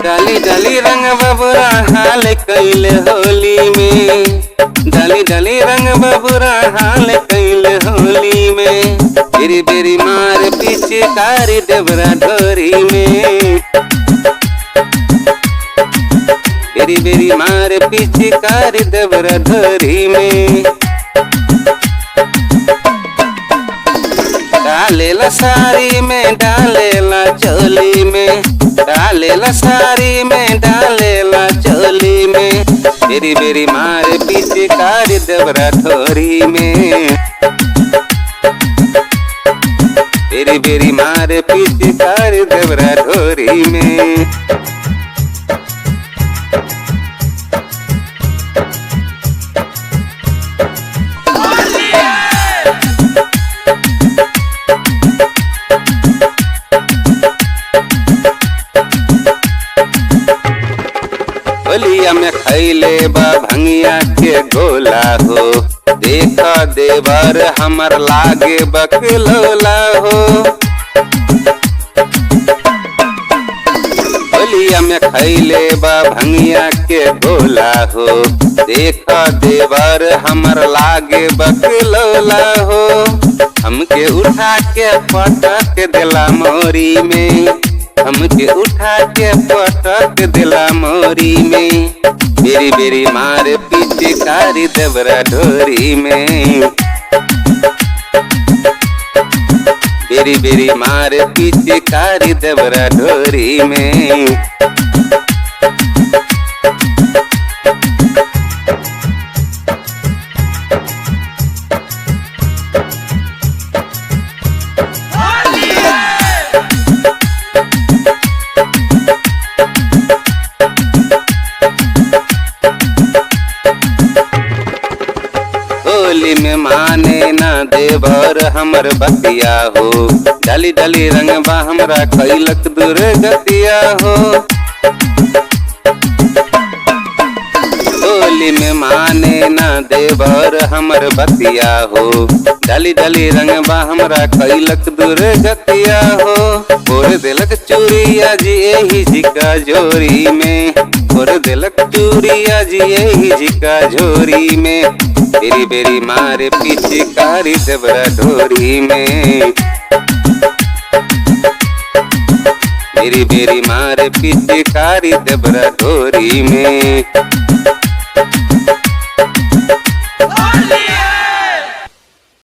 डाली डाली रंग बबुरा हाल कैल होली में, डाली डाली रंग बबुरा हाल कैल होली में। बेरी बेरी मार पिचकारी देवरा ढोरी में, बेरी बेरी मार पिचकारी देवरा ढोरी में। डालेला साड़ी में डालेला चोली में, डालेला साड़ी में डालेला चोली में। बेरी बेरी मार पिचकारी देवरा ढोरी में, बेरी बेरी मार पिचकारी देवरा ढोरी में। होलिया में खैले बा भंगिया के गोला हो, देखा देवर हमर लागे बकलोला हो। होलिया में खैले बा भंगिया के गोला हो, देखा देवर हमर लागे बकलोला हो। हमके उठा के पटक दिला मोरी में, हमके उठा के पटक दिला मोरी में। बेरी बेरी मार पिचकारी देवरा ढोरी में, बेरी बेरी मार पिचकारी देवरा ढोरी में। होली में माने ना देवर हमर बतिया हो, डाली डाली रंगबा हमरा कैलक दूर गतिया हो। होली में माने ना देवर हमर बतिया हो, डाली डाली रंगबा हमरा कैलक दूर गतिया हो। बोर दिलक चूड़िया जी एही जिका जोरी में, बोर दिलक चूड़िया जी एही जिका जोरी में। बेरी बेरी मार पिचकारी देवरा ढोरी में, बेरी बेरी मार पिचकारी देवरा ढोरी में।